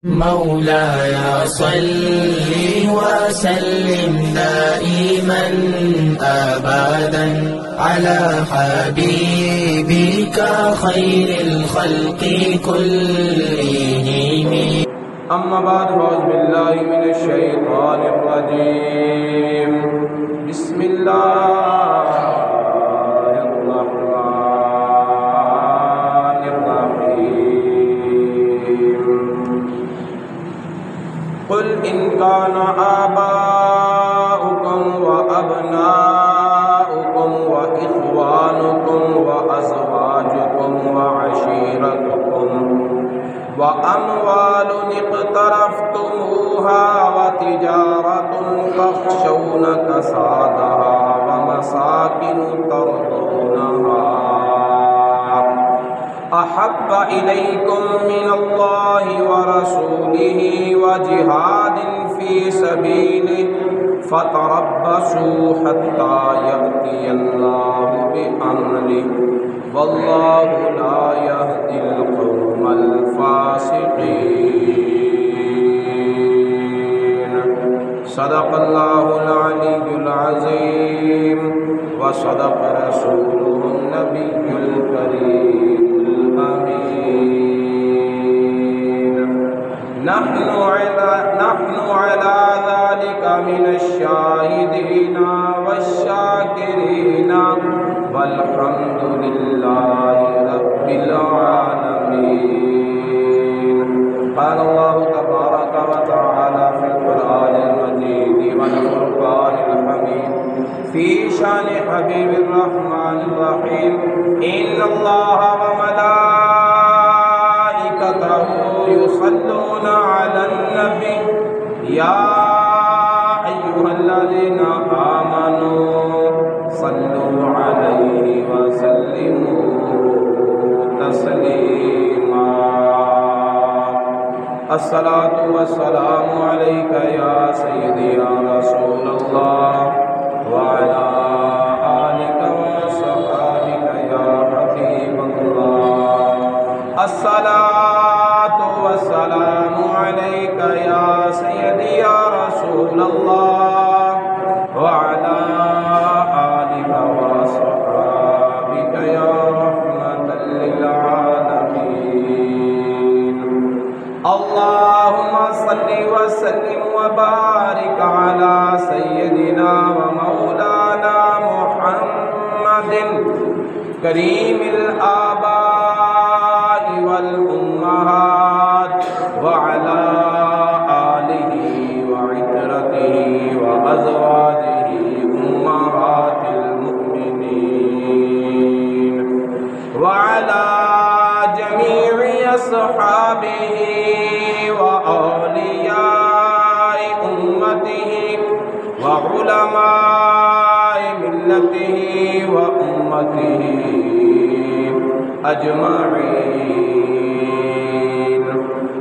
مولاي صل وسلم دائما أبدا على حبيبك خير الخلق كلهم. أما بعد فأعوذ بالله من الشيطان الرجيم. بسم الله الرحمن الرحيم. قل إن كان آباؤكم وأبناؤكم وإخوانكم وأزواجكم وعشيرتكم وأموال اقترفتموها وتجارة تخشون كسادها ومساكن ترضونها أحب إليكم من الله ورسوله وجهاد في سبيله فتربصوا حتى يأتي الله بأمره والله لا يهدي القوم الفاسقين. صدق الله العلي العظيم وصدق رسوله النبي الكريم الأمين. نحن على ذلك من الشاهدين والشاكرين والحمد لله رب العالمين. قال الله تبارك وتعالى في القرآن المجيد والفرقان الحميد في شان حبيب الرحمن الرحيم. إن الله وملائكته يصلون على النبي يا أيها الذين آمنوا صلوا عليه وسلموا تسليما. الصلاة والسلام عليك يا سيدي يا رسول الله وعلى آلك وصحبك يا حبيب الله. الصلاة والسلام عليك يا سيدي يا رسول الله وعلى آلك وصحبك يا رحمة للعالمين. اللهم صل وسلم وبارك على سيدنا ومولانا محمد كريم الآباء والأمهات وعلى آله وعترته وأزواجه أمهات المؤمنين وعلى جميع أصحابه وأولياء أمته وعلماء ملته وأمته أجمعين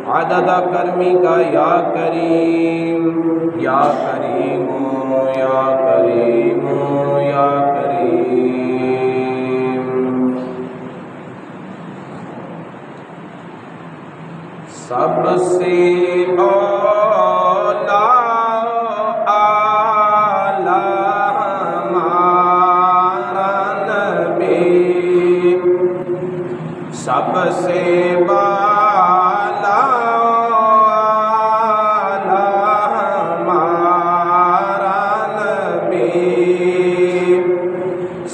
عدد كرمك يا كريم يا كريم يا كريم يا كريم. سب سے اولا اعلی ہمارا نبی، سب سے بالا اعلی ہمارا نبی،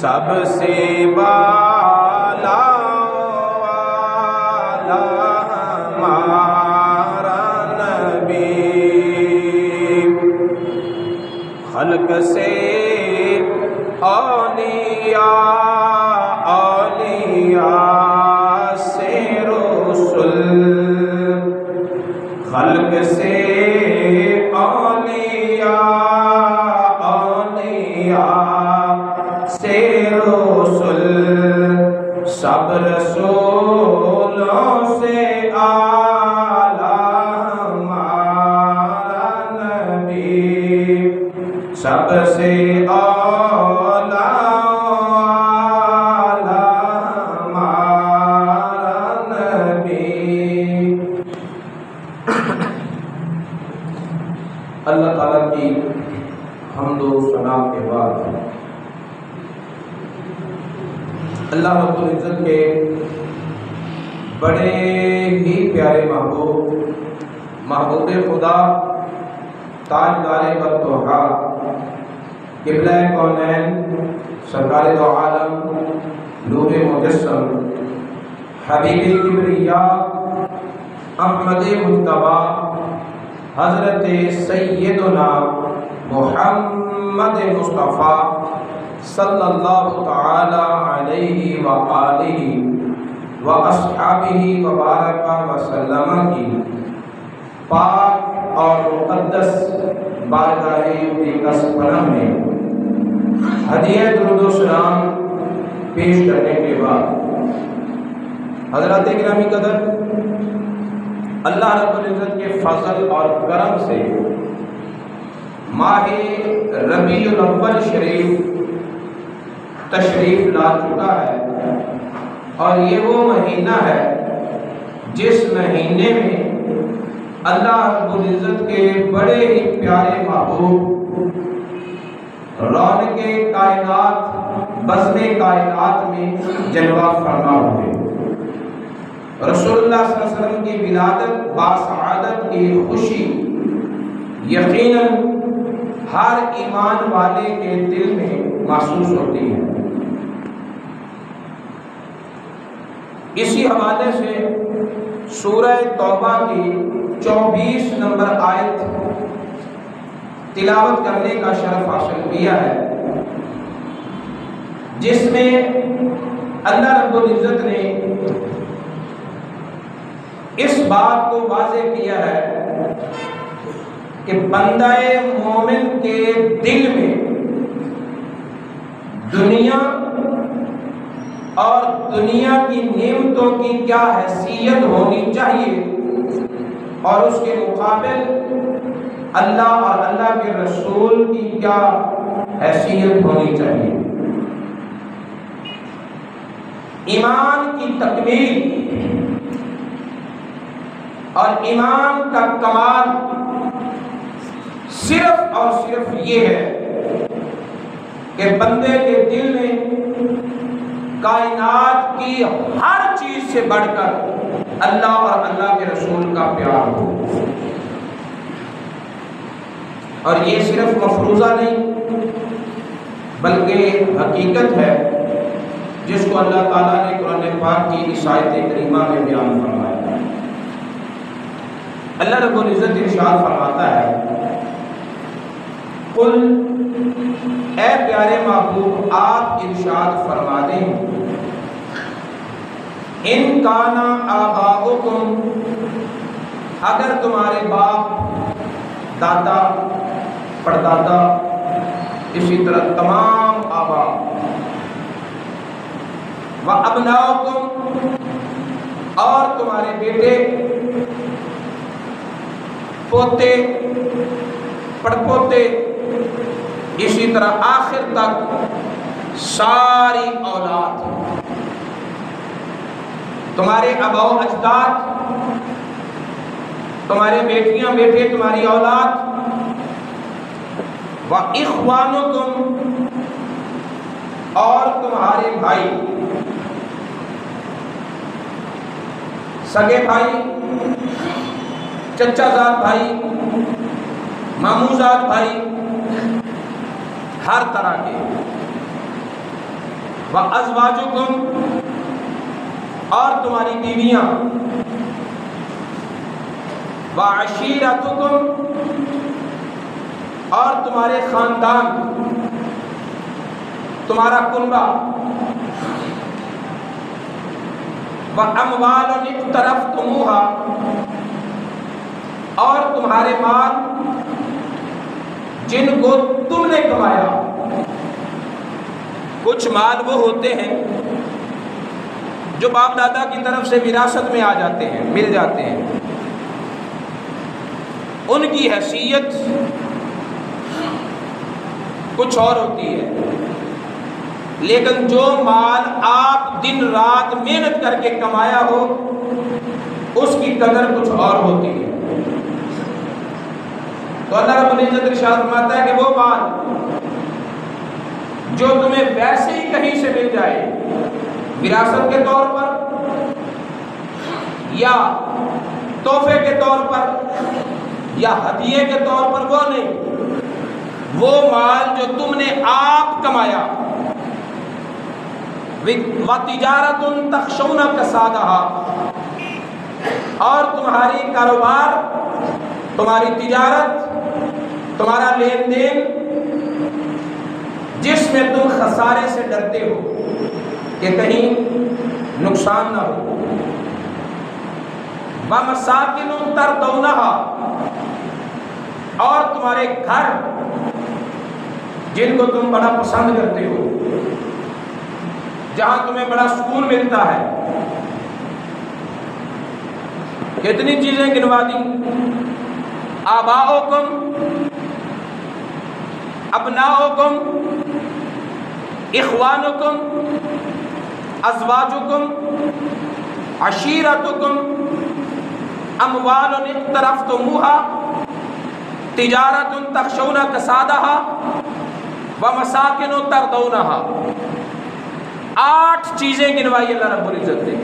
سب سے بالا ہمارا نبی. خلق سے اولیاء، اولیاء سے رسل، خلق سے اولیاء، اولیاء سے رسل، سب رسولوں سے اعلیٰ ہمارا نبی، سب سے اولیاء ہمارا نبی. اللہ تعالیٰ کی حمد و ثنا کے بعد اللہ رب العزت کے بڑے ہی پیارے محبوب خدا، تاجدار بدتوحا، قبلہ کونین، سرکار دو عالم، نور مجسم، حبیب کبریاء، احمد مجتبی، حضرت سیدنا محمد مصطفیٰ صلی اللہ تعالی علیہ وآلہ واصحابہ وبارک وسلم کی پاک اور مقدس بارگاہ مقدس پناہ میں ہدیہ درود و سلام پیش کرنے کے بعد حضرات گرامی قدر، اللہ رب العزت کے فضل اور کرم سے ماہ ربیع الاول شریف تشریف لا چکا ہے، اور یہ وہ مہینہ ہے جس مہینے میں اللہ رب العزت کے بڑے ہی پیارے محبوب رونق کائنات بزم کائنات میں جلوہ فرما ہوئے۔ رسول اللہ صلی اللہ علیہ وسلم کی ولادت باسعادت کی خوشی یقیناً ہر ایمان والے کے دل میں محسوس ہوتی ہے۔ اسی حوالے سے سورہ توبہ کی 24 نمبر آیت تلاوت کرنے کا شرف حاصل کیا ہے، جس میں اللہ رب العزت نے اس بات کو واضح کیا ہے کہ بندہ مومن کے دل میں دنیا اور دنیا کی نعمتوں کی کیا حیثیت ہونی چاہیے، اور اس کے مقابل اللہ اور اللہ کے رسول کی کیا حیثیت ہونی چاہیے۔ ایمان کی تکمیل اور ایمان کا کمال صرف اور صرف یہ ہے کہ بندے کے دل میں کائنات کی ہر چیز سے بڑھ کر اللہ اور اللہ کے رسول کا پیار ہو، اور یہ صرف مفروضہ نہیں بلکہ حقیقت ہے جس کو اللہ تعالیٰ نے قرآن پاک کی اس آیت کریمہ میں بیان فرمایا ہے۔ اللہ رب العزت ارشاد فرماتا ہے، قل اے پیارے محبوب آپ ارشاد فرما دیں، ان کانا آباؤکم، اگر تمہارے باپ، دادا، پردادا، اسی طرح تمام آبا، و ابناؤکم، اور تمہارے بیٹے، پوتے، پڑپوتے، اسی طرح آخر تک ساری اولاد، تمہارے آبا و اجداد، تمہارے بیٹیاں بیٹے، تمہاری اولاد، وَإِخْوَانُكُمْ، اور تمہارے بھائی، سگے بھائی، چچا زاد بھائی، ماموں زاد بھائی، ہر طرح کے، وَأَزْوَاجُكُمْ، اور تمہاری بیویاں، وَعَشِيرَتُكُمْ، اور تمہارے خاندان، تمہارا کنبہ، وَأَمْوَالٌ اقْتَرَفْتُمُوهَا، اور تمہارے مال جن کو تم نے کمایا۔ کچھ مال وہ ہوتے ہیں جو باپ دادا کی طرف سے وراثت میں آ جاتے ہیں، مل جاتے ہیں، ان کی حیثیت کچھ اور ہوتی ہے، لیکن جو مال آپ دن رات محنت کر کے کمایا ہو اس کی قدر کچھ اور ہوتی ہے۔ تو اللہ رب العزت ارشاد فرماتا ہے کہ وہ مال جو تمہیں ویسے ہی کہیں سے مل جائے، وراثت کے طور پر یا تحفے کے طور پر یا ہدیے کے طور پر، وہ نہیں، وہ مال جو تم نے آپ کمایا، وَتِجَارَةٌ تَخْشَوْنَ كَسَادَهَا، اور تمہاری کاروبار، تمہاری تجارت، تمہارا لین دین جس میں تم خسارے سے ڈرتے ہو کہ کہیں نقصان نہ ہو، وَمَسَاكِنٌ تَرْضَوْنَهَا، اور تمہارے گھر جن کو تم بڑا پسند کرتے ہو، جہاں تمہیں بڑا سکون ملتا ہے۔ کتنی چیزیں گنوا دی، آباؤکم، ابناؤکم، اخوانکم، ازواجکم، عشیرتکم، اموال اقترفتموها، تجارت تخشون کسادها، ومساکن ترضونها۔ 8 چیزیں گنوائی اللہ رب العزت نے،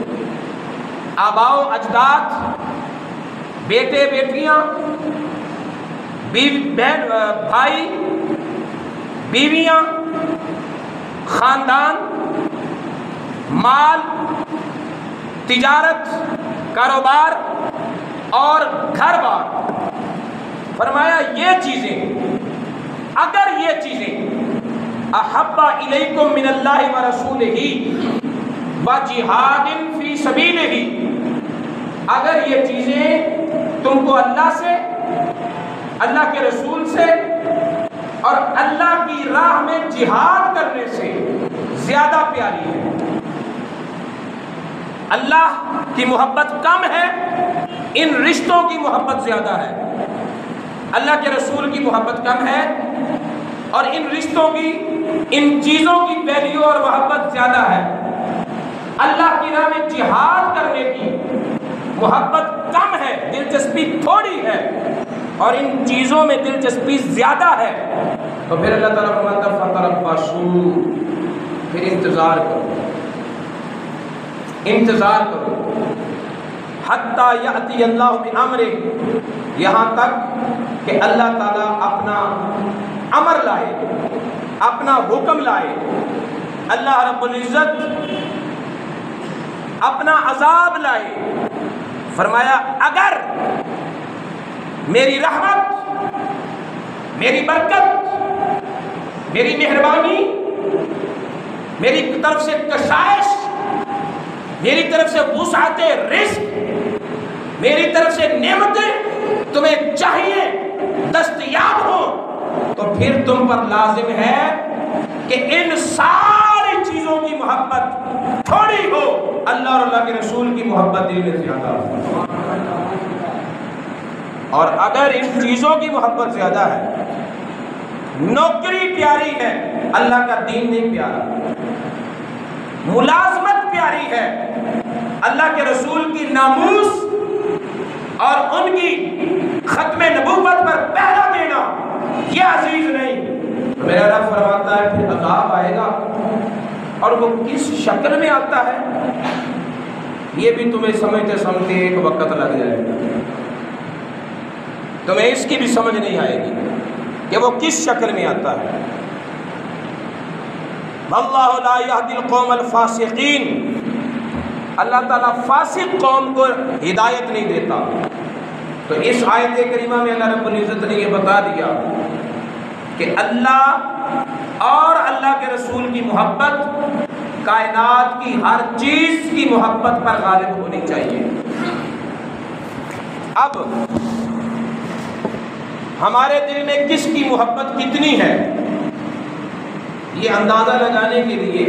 آباء و اجداد، بیٹے بیٹیاں، بہن بھائی بیویاں، خاندان، مال، تجارت، کاروبار اور گھر بار۔ فرمایا یہ چیزیں، اگر یہ چیزیں احب الیکم من اللہ ورسولہ وجہاد فی سبیلہ، اگر یہ چیزیں تم کو اللہ سے، اللہ کے رسول سے اور اللہ کی راہ میں جہاد کرنے سے زیادہ پیاری ہے، اللہ کی محبت کم ہے، ان رشتوں کی محبت زیادہ ہے، اللہ کے رسول کی محبت کم ہے اور ان رشتوں کی، ان چیزوں کی ویلیو اور محبت زیادہ ہے، اللہ کی راہ میں جہاد کرنے کی محبت کم ہے، دلچسپی تھوڑی ہے، اور ان چیزوں میں دلچسپی زیادہ ہے۔ تو پھر اللہ تعالیٰ فرماتا ہے فَتَرَبَّصُوا، پھر انتظار کرو، انتظار کرو، حَتَّى يَأْتِيَ اللَّهُ بِأَمْرِهِ، یہاں تک کہ اللہ تعالیٰ اپنا امر لائے، اپنا حکم لائے، اللہ رب العزت اپنا عذاب لائے۔ فرمایا اگر میری رحمت، میری برکت، میری مہربانی، میری طرف سے کشائش، میری طرف سے وسعت رزق، میری طرف سے نعمتیں تمہیں چاہیے، دستیاب ہو، تو پھر تم پر لازم ہے کہ ان ساری چیزوں کی محبت تھوڑی ہو، اللہ اور اللہ کے رسول کی محبت دل میں زیادہ ہو۔ اور اگر ان چیزوں کی محبت زیادہ ہے، نوکری پیاری ہے، اللہ کا دین نہیں پیارا، ملازمت پیاری ہے، اللہ کے رسول کی ناموس اور ان کی ختم نبوت پر پہرا دینا یہ عزیز نہیں، میرا رب فرماتا ہے پھر عذاب آئے گا، اور وہ کس شکل میں آتا ہے یہ بھی تمہیں سمجھتے سمجھتے ایک وقت لگ جائے گا، تمہیں اس کی بھی سمجھ نہیں آئے گی کہ وہ کس شکل میں آتا ہے۔ واللہ لا یہدی القوم الفاسقین، اللہ تعالیٰ فاسق قوم کو ہدایت نہیں دیتا۔ تو اس آیت کریمہ میں اللہ رب العزت نے یہ بتا دیا کہ اللہ اور اللہ کے رسول کی محبت کائنات کی ہر چیز کی محبت پر غالب ہونی چاہیے۔ اب ہمارے دل میں کس کی محبت کتنی ہے یہ اندازہ لگانے کے لیے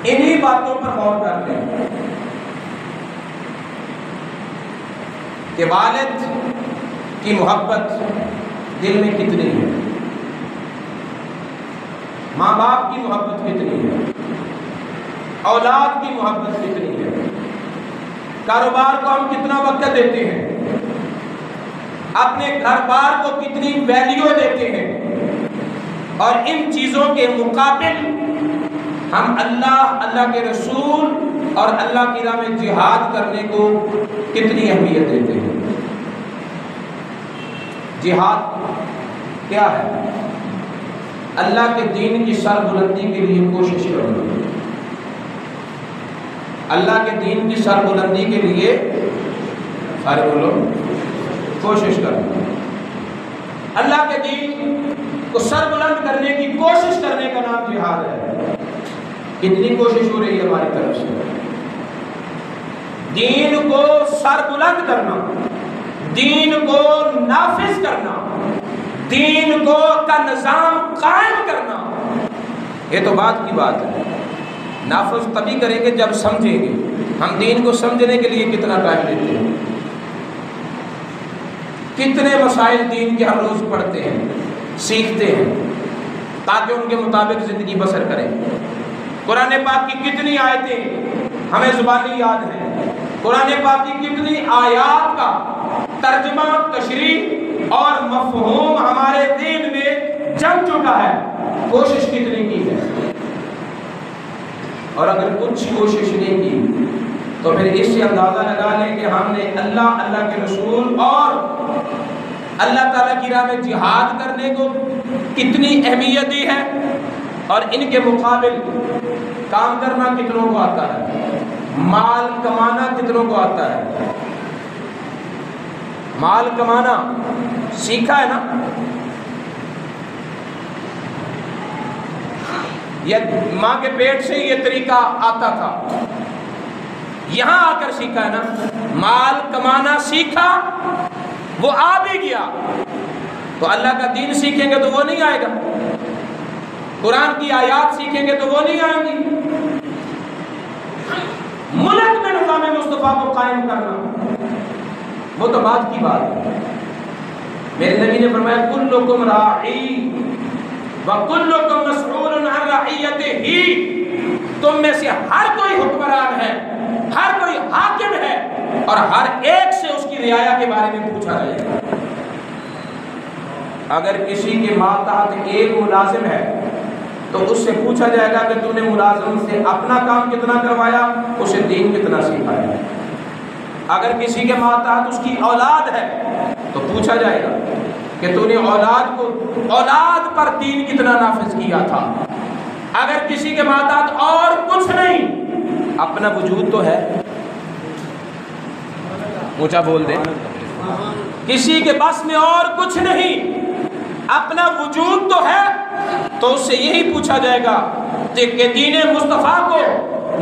انہی باتوں پر غور کرتے ہیں کہ والد کی محبت دل میں کتنی ہے، ماں باپ کی محبت کتنی ہے، اولاد کی محبت کتنی ہے، کاروبار کو ہم کتنا وقت دیتے ہیں، اپنے گھر بار کو کتنی ویلیو دیتے ہیں، اور ان چیزوں کے مقابل ہم اللہ کے رسول اور اللہ کی راہ میں جہاد کرنے کو کتنی اہمیت دیتے ہیں۔ جہاد کیا ہے؟ اللہ کے دین کی سر بلندی کے لیے کوشش کرنا، اللہ کے دین کی سر بلندی کے لیے سارے بولو کوشش کرنا، اللہ کے دین کو سر بلند کرنے کی کوشش کرنے کا نام جہاد ہے۔ کتنی کوشش ہو رہی ہے ہماری طرف سے؟ دین کو سر بلند کرنا، دین کو نافذ کرنا، دین کو کا نظام قائم کرنا، یہ تو بات کی بات ہے۔ نافذ تبھی کریں گے جب سمجھیں گے۔ ہم دین کو سمجھنے کے لیے کتنا ٹائم دیتے ہیں، کتنے مسائل دین کے ہر روز پڑھتے ہیں، سیکھتے ہیں تاکہ ان کے مطابق زندگی بسر کریں۔ قرآن پاک کی کتنی آیتیں ہمیں زبانی یاد ہیں، قرآن پاک کی کتنی آیات کا ترجمہ، تشریح اور مفہوم ہمارے دین میں جم چکا ہے، کوشش کتنی کی ہے۔ اور اگر کچھ کوشش نہیں کی تو پھر اس سے اندازہ لگا لیں کہ ہم نے اللہ کے رسول اور اللہ تعالیٰ کی راہ میں جہاد کرنے کو کتنی اہمیت دی ہے، اور ان کے مقابل کام کرنا کتنوں کو آتا ہے، مال کمانا کتنوں کو آتا ہے۔ مال کمانا سیکھا ہے نا، یہ ماں کے پیٹ سے یہ طریقہ آتا تھا، یہاں آ کر سیکھا ہے نا۔ مال کمانا سیکھا، وہ آ بھی گیا، تو اللہ کا دین سیکھیں گے تو وہ نہیں آئے گا، قرآن کی آیات سیکھیں گے تو وہ نہیں آئیں گی۔ ملک میں نظام مصطفیٰ کو قائم کرنا وہ تو بات کی بات ہے۔ میرے نبی نے فرمایا کلکم راعی وکلکم مسئول عن رعیتہ، تم میں سے ہر کوئی حکمران ہے، ہر کوئی حاکم ہے، اور ہر ایک سے اس کی رعایا کے بارے میں پوچھا جائے گا۔ اگر کسی کے ماتحت ایک ملازم ہے تو اس سے پوچھا جائے گا کہ تو نے ملازم سے اپنا کام کتنا کروایا، اسے دین کتنا سکھایا۔ اگر کسی کے ماتحت اس کی اولاد ہے تو پوچھا جائے گا کہ تو نے اولاد پر دین کتنا نافذ کیا تھا۔ اگر کسی کے ماتحت اور کچھ نہیں، اپنا وجود تو ہے، اونچا بول دیں، کسی کے بس میں اور کچھ نہیں، اپنا وجود تو ہے، تو اس سے یہی پوچھا جائے گا کہ دین مصطفیٰ کو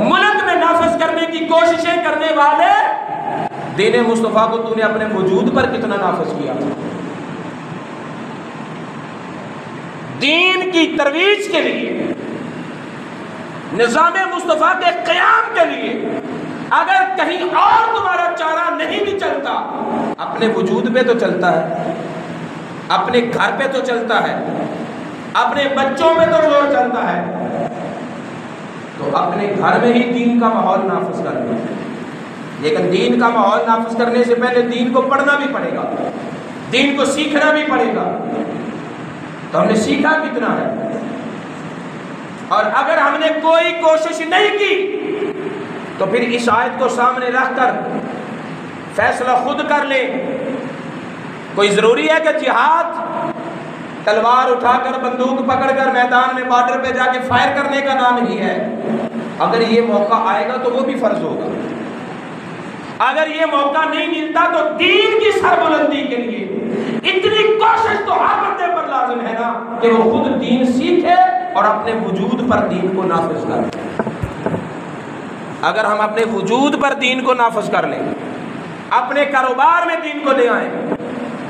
ملک میں نافذ کرنے کی کوششیں کرنے والے، دین مصطفیٰ کو تو نے اپنے وجود پر کتنا نافذ کیا تھا۔ دین کی ترویج کے لیے، نظام مصطفیٰ کے قیام کے لیے اگر کہیں اور تمہارا چارہ نہیں بھی چلتا، اپنے وجود پہ تو چلتا ہے، اپنے گھر پہ تو چلتا ہے، اپنے بچوں پہ تو زور چلتا ہے، تو اپنے گھر میں ہی دین کا ماحول نافذ کرنا۔ لیکن دین کا ماحول نافذ کرنے سے پہلے دین کو پڑھنا بھی پڑے گا، دین کو سیکھنا بھی پڑے گا۔ تو ہم نے سیکھا کتنا ہے؟ اور اگر ہم نے کوئی کوشش نہیں کی تو پھر اس آیت کو سامنے رکھ کر فیصلہ خود کر لیں۔ کوئی ضروری ہے کہ جہاد تلوار اٹھا کر بندوق پکڑ کر میدان میں بارڈر پہ جا کے فائر کرنے کا نام ہی ہے۔ اگر یہ موقع آئے گا تو وہ بھی فرض ہوگا۔ اگر یہ موقع نہیں ملتا تو دین کی سربلندی کے لیے اتنی کوشش تو ہر بندے پر لازم ہے نا کہ وہ خود دین سیکھے اور اپنے وجود پر دین کو نافذ کرے۔ اگر ہم اپنے وجود پر دین کو نافذ کر لیں، اپنے کاروبار میں دین کو لے آئیں،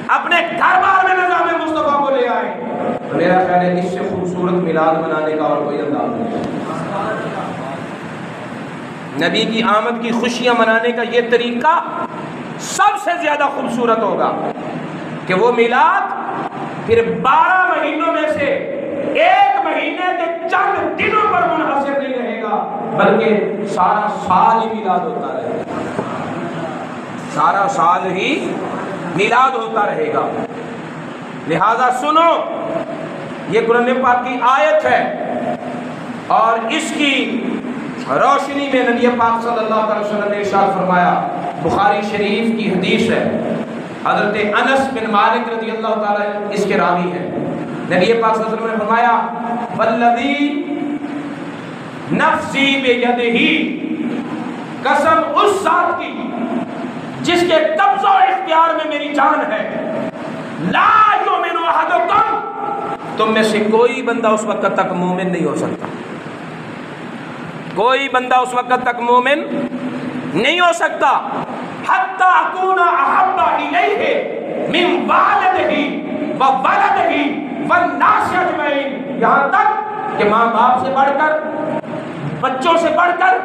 اپنے گھر بار میں نظام مصطفیٰ کو لے آئیں، تو میرا خیال ہے اس سے خوبصورت میلاد منانے کا اور کوئی انداز نہیں۔ نبی کی آمد کی خوشیاں منانے کا یہ طریقہ سب سے زیادہ خوبصورت ہوگا کہ وہ میلاد پھر 12 مہینوں میں سے ایک مہینے کے چند دنوں پر منحصر نہیں رہے گا، بلکہ سارا سال ہی میلاد ہوتا رہے گا، سارا سال ہی میلاد ہوتا رہے گا۔ لہذا سنو، یہ قرآن پاک کی آیت ہے اور اس کی روشنی میں نبی پاک صلی اللہ علیہ وسلم نے ارشاد فرمایا، بخاری شریف کی حدیث ہے، حضرت انس بن مالک رضی اللہ تعالیٰ اس کے راوی ہیں، نبی پاک صلی اللہ علیہ وسلم نے فرمایا والذی نفسی بیدہی، قسم اس ذات کی جس کے قبضہ و اختیار میں میری جان ہے، لا یؤمن احدکم، تم میں سے کوئی بندہ اس وقت تک مومن نہیں ہو سکتا، کوئی بندہ اس وقت تک مومن نہیں ہو سکتا، حتی اکون احب الیہ من والدہ وولدہ والناس اجمعین، یہاں تک کہ ماں باپ سے بڑھ کر، بچوں سے بڑھ کر،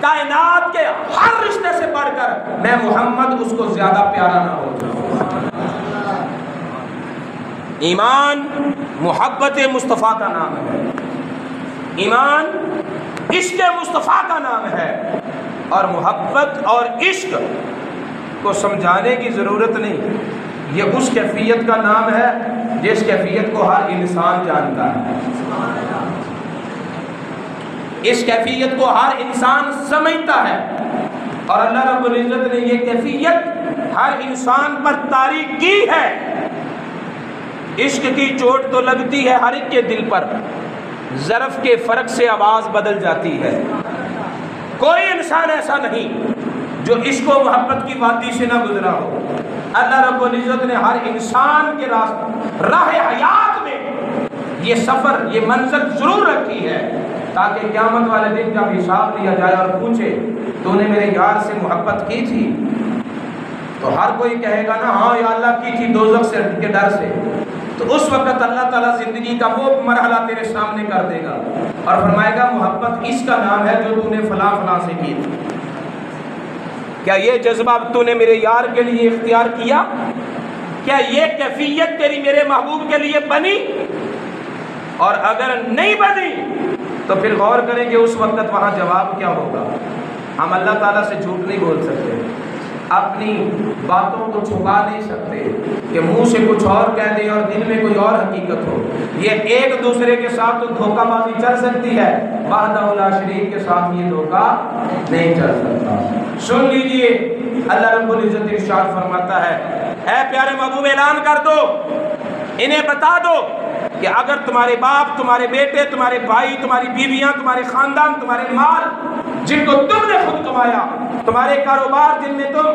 کائنات کے ہر رشتے سے بڑھ کر میں محمد اس کو زیادہ پیارا نہ ہو جاؤں۔ ایمان محبت مصطفیٰ کا نام ہے، ایمان عشق مصطفیٰ کا نام ہے، اور محبت اور عشق کو سمجھانے کی ضرورت نہیں، یہ اس کیفیت کا نام ہے جس کیفیت کو ہر انسان جانتا ہے، اس کیفیت کو ہر انسان سمجھتا ہے، اور اللہ رب العزت نے یہ کیفیت ہر انسان پر طاری کی ہے۔ عشق کی چوٹ تو لگتی ہے ہر ایک کے دل پر، ظرف کے فرق سے آواز بدل جاتی ہے، کوئی انسان ایسا نہیں جو عشق و محبت کی وادی سے نہ گزرا ہو۔ اللہ رب العزت نے ہر انسان کے راہ حیات میں یہ سفر، یہ منزل ضرور رکھی ہے، تاکہ قیامت والے دن جب حساب لیا جائے اور پوچھے تو نے میرے یار سے محبت کی تھی، تو ہر کوئی کہے گا نا ہاں یا اللہ کی تھی، دوزخ سے کے ڈر سے، تو اس وقت اللہ تعالیٰ زندگی کا وہ مرحلہ تیرے سامنے کر دے گا اور فرمائے گا محبت اس کا نام ہے جو تو نے فلاں فلاں سے کی تھی، کیا یہ جذبہ تو نے میرے یار کے لیے اختیار کیا؟ کیا یہ کیفیت تیری میرے محبوب کے لیے بنی؟ اور اگر نہیں بنی تو پھر غور کریں کہ اس وقت وہاں جواب کیا ہوگا۔ ہم اللہ تعالیٰ سے جھوٹ نہیں بول سکتے، اپنی باتوں کو چھپا نہیں سکتے کہ منہ سے کچھ اور کہہ دیں اور دل میں کوئی اور حقیقت ہو، یہ ایک دوسرے کے ساتھ تو دھوکہ بازی چل سکتی ہے، وحدہ لا شریک کے ساتھ یہ دھوکہ نہیں چل سکتا۔ سن لیجئے، اللہ رب العزت ارشاد فرماتا ہے، اے پیارے محبوب اعلان کر دو، انہیں بتا دو کہ اگر تمہارے باپ، تمہارے بیٹے، تمہارے بھائی، تمہاری بیویاں، تمہارے خاندان، تمہارے مال جن کو تم نے خود کمایا، تمہارے کاروبار جن میں تم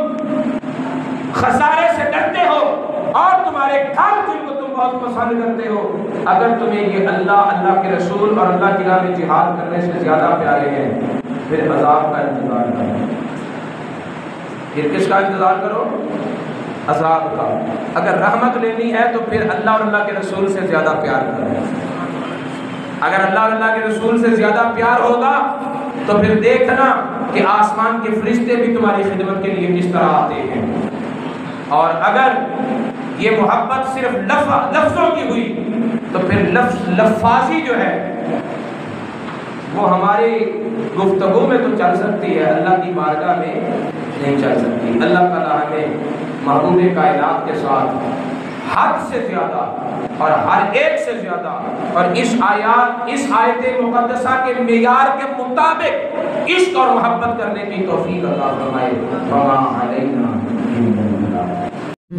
خسارے سے ڈرتے ہو، اور تمہارے گھر جن کو تم بہت پسند کرتے ہو، اگر تمہیں یہ اللہ، اللہ کے رسول اور اللہ کی راہ میں جہاد کرنے سے زیادہ پیارے ہیں، پھر عذاب کا انتظار کرو۔ پھر کس کا انتظار کرو؟ عذاب کا۔ اگر رحمت لینی ہے تو پھر اللہ اور اللہ کے رسول سے زیادہ پیار کرو۔ اگر اللہ اور اللہ کے رسول سے زیادہ پیار ہوگا تو پھر دیکھنا کہ آسمان کے فرشتے بھی تمہاری خدمت کے لیے کس طرح آتے ہیں، اور اگر یہ محبت صرف لفظوں کی ہوئی تو پھر لفاظی جو ہے وہ ہماری گفتگو میں تو چل سکتی ہے، اللہ کی بارگاہ میں نہیں چل سکتی۔ اللہ تعالیٰ ہمیں محبوب کائنات کے ساتھ حد سے زیادہ اور ہر ایک سے زیادہ اور اس آیت مقدسہ کے معیار کے مطابق عشق اور محبت کرنے کی توفیق عطا فرمائے۔ وما علینا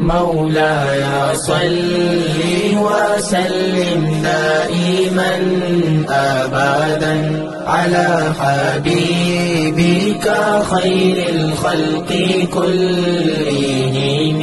مولاي صل وسلم دائما أبدا على حبيبك خير الخلق كلهم